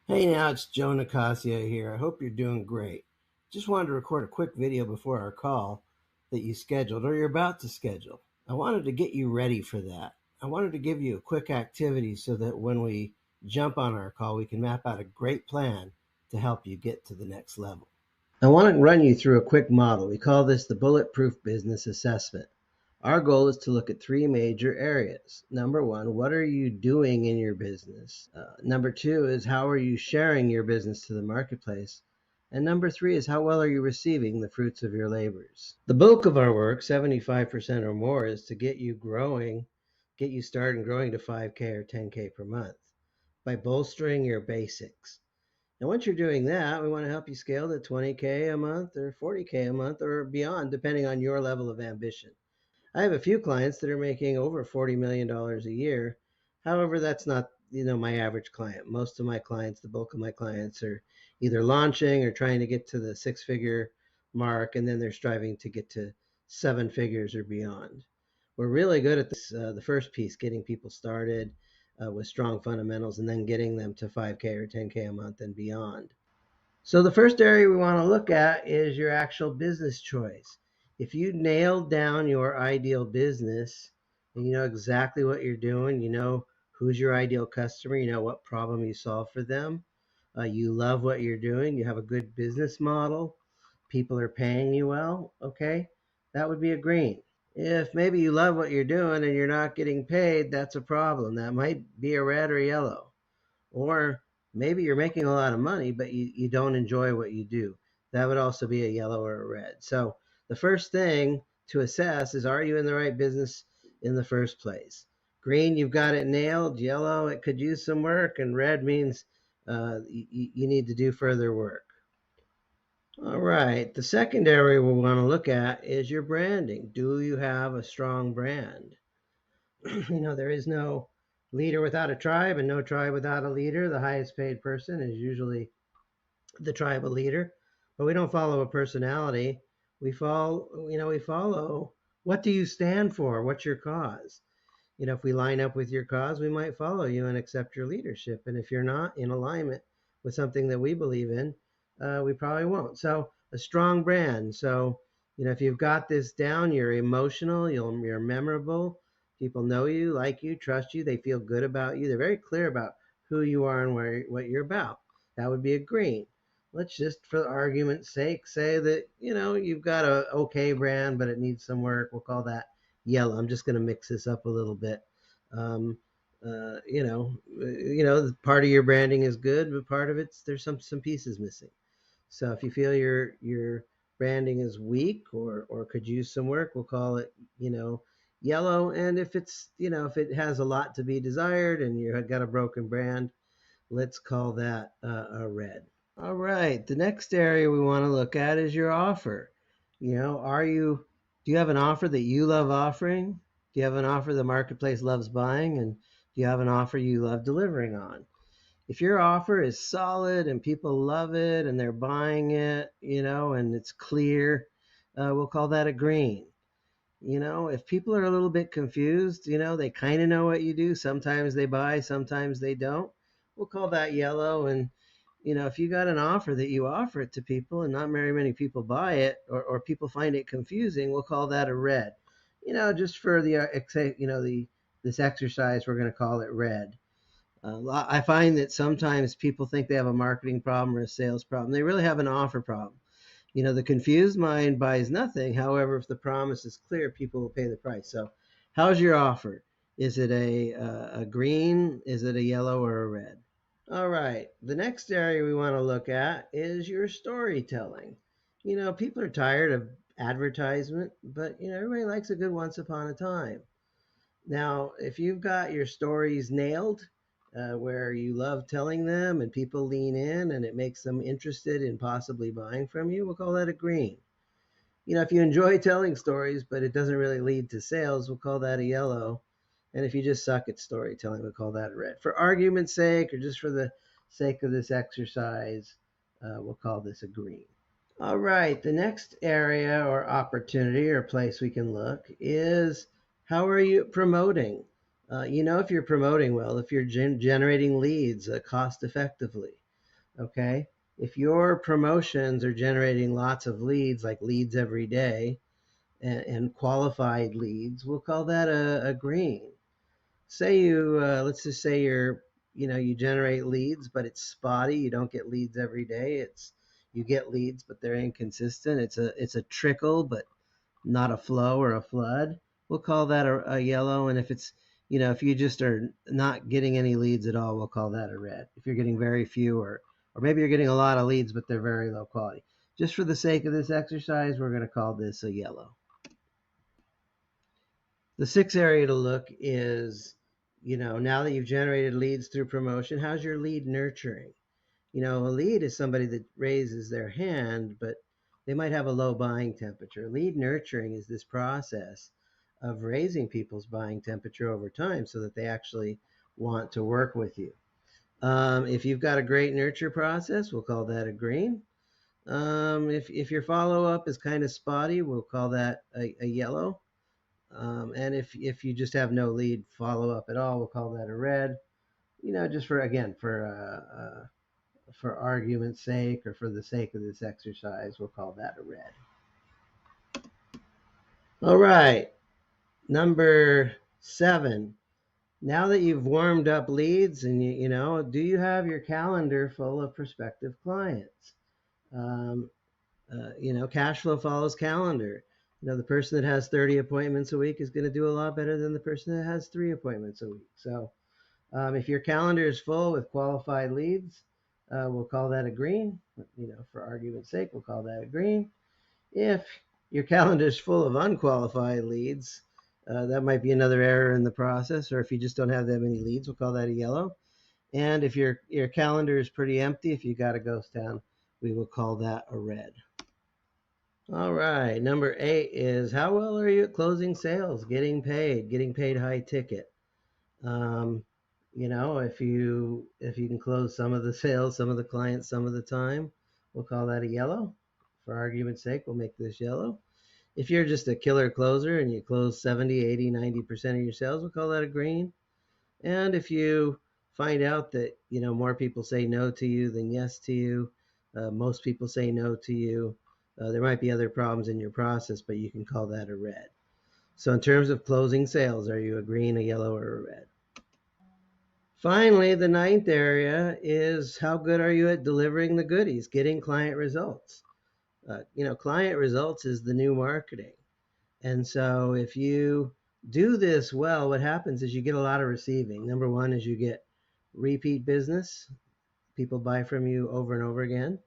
Hey now, it's Joe Nicassio here. I hope you're doing great. Just wanted to record a quick video before our call that you scheduled or you're about to schedule. I wanted to get you ready for that. I wanted to give you a quick activity so that when we jump on our call, we can map out a great plan to help you get to the next level. I want to run you through a quick model. We call this the bulletproof business assessment. Our goal is to look at three major areas. Number one, what are you doing in your business? Number two is how are you sharing your business to the marketplace? And number three is how well are you receiving the fruits of your labors? The bulk of our work, 75% or more, is to get you growing, get you started and growing to 5K or 10K per month by bolstering your basics. And once you're doing that, we want to help you scale to 20K a month or 40K a month or beyond, depending on your level of ambition. I have a few clients that are making over $40 million a year. However, that's not, my average client. Most of my clients, the bulk of my clients are either launching or trying to get to the six-figure mark, and then they're striving to get to seven figures or beyond. We're really good at this, the first piece, getting people started with strong fundamentals and then getting them to 5K or 10K a month and beyond. So the first area we want to look at is your actual business choice. If you nail down your ideal business and you know exactly what you're doing, you know who's your ideal customer, you know what problem you solve for them, you love what you're doing, you have a good business model, people are paying you well, okay, that would be a green. If maybe you love what you're doing and you're not getting paid, that's a problem. That might be a red or yellow. Or maybe you're making a lot of money, but you don't enjoy what you do. That would also be a yellow or a red. So the first thing to assess is, are you in the right business in the first place? Green, you've got it nailed. Yellow, it could use some work. And red means you need to do further work. All right. The second area we want to look at is your branding. Do you have a strong brand? There is no leader without a tribe and no tribe without a leader. The highest paid person is usually the tribal leader, but we don't follow a personality. We follow what do you stand for? What's your cause? If we line up with your cause, we might follow you and accept your leadership. And if you're not in alignment with something that we believe in, we probably won't. So a strong brand. So, if you've got this down, you're emotional, you're memorable. People know you, like you, trust you. They feel good about you. They're very clear about who you are and what you're about. That would be a green. Let's just, for argument's sake, say that, you've got a okay brand, but it needs some work. We'll call that yellow. I'm just going to mix this up a little bit. Um, part of your branding is good, but part of it's there's some pieces missing. So if you feel your branding is weak or could use some work, we'll call it yellow. And if it has a lot to be desired and you've got a broken brand, let's call that a red. All right. The next area we want to look at is your offer. Do you have an offer that you love offering? Do you have an offer the marketplace loves buying? And do you have an offer you love delivering on? If your offer is solid and people love it and they're buying it, and it's clear, we'll call that a green. If people are a little bit confused, they kind of know what you do. Sometimes they buy, sometimes they don't. We'll call that yellow. And if you got an offer that you offer it to people and not very many people buy it, or people find it confusing, we'll call that a red. Just for this exercise, we're going to call it red. I find that sometimes people think they have a marketing problem or a sales problem. They really have an offer problem. The confused mind buys nothing. However, if the promise is clear, people will pay the price. So, how's your offer? Is it a green? Is it a yellow or a red? All right. The next area we want to look at is your storytelling. People are tired of advertisement, but everybody likes a good once upon a time. Now, if you've got your stories nailed, where you love telling them and people lean in and it makes them interested in possibly buying from you, we'll call that a green. If you enjoy telling stories, but it doesn't really lead to sales, we'll call that a yellow. And if you just suck at storytelling, we'll call that a red. For argument's sake, or just for the sake of this exercise, we'll call this a green. All right, the next area or opportunity or place we can look is, how are you promoting? If you're promoting well, if you're generating leads cost effectively. Okay. If your promotions are generating lots of leads, like leads every day, and qualified leads, we'll call that a green. Say you, let's just say you generate leads, but it's spotty. You don't get leads every day. You get leads, but they're inconsistent. It's a trickle, but not a flow or a flood. We'll call that a yellow. And if you just are not getting any leads at all, we'll call that a red. If you're getting very few, or maybe you're getting a lot of leads, but they're very low quality. Just for the sake of this exercise, we're going to call this a yellow. The sixth area to look is, now that you've generated leads through promotion, how's your lead nurturing? A lead is somebody that raises their hand, but they might have a low buying temperature. Lead nurturing is this process of raising people's buying temperature over time so that they actually want to work with you. If you've got a great nurture process, we'll call that a green. If your follow-up is kind of spotty, we'll call that a yellow. And if you just have no lead follow-up at all, we'll call that a red. Just for argument's sake, or for the sake of this exercise, we'll call that a red. All right, number 7. Now that you've warmed up leads, and do you have your calendar full of prospective clients? Cash flow follows calendar. The person that has 30 appointments a week is going to do a lot better than the person that has 3 appointments a week. So if your calendar is full with qualified leads, we'll call that a green. For argument's sake, we'll call that a green. If your calendar is full of unqualified leads, that might be another error in the process. Or if you just don't have that many leads, we'll call that a yellow. And if your calendar is pretty empty, if you got a ghost town, we will call that a red. All right, number 8 is, how well are you at closing sales, getting paid high ticket? If you can close some of the sales, some of the clients, some of the time, we'll call that a yellow. For argument's sake, we'll make this yellow. If you're just a killer closer and you close 70, 80, 90% of your sales, we'll call that a green. And if you find out that, more people say no to you than yes to you, most people say no to you, there might be other problems in your process, but you can call that a red. So in terms of closing sales, are you a green, a yellow, or a red? Finally, the 9th area is, how good are you at delivering the goodies, getting client results? Client results is the new marketing. And so if you do this well, what happens is you get a lot of receiving. Number 1 is you get repeat business. People buy from you over and over again.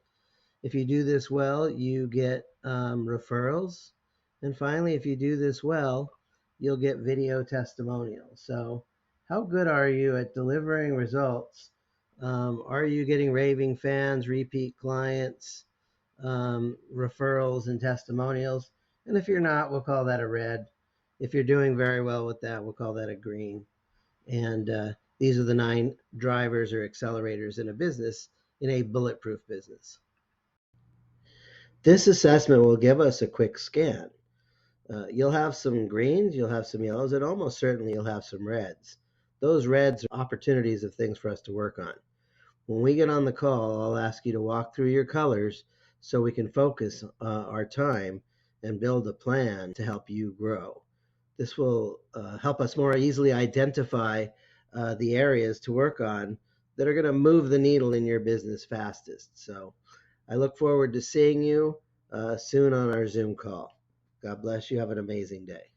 If you do this well, you get referrals. And finally, if you do this well, you'll get video testimonials. So how good are you at delivering results? Are you getting raving fans, repeat clients, referrals, and testimonials? And if you're not, we'll call that a red. If you're doing very well with that, we'll call that a green. And these are the 9 drivers or accelerators in a business, in a bulletproof business. This assessment will give us a quick scan. You'll have some greens, you'll have some yellows, and almost certainly you'll have some reds. Those reds are opportunities of things for us to work on. When we get on the call, I'll ask you to walk through your colors so we can focus our time and build a plan to help you grow. This will help us more easily identify the areas to work on that are going to move the needle in your business fastest. So I look forward to seeing you soon on our Zoom call. God bless you. Have an amazing day.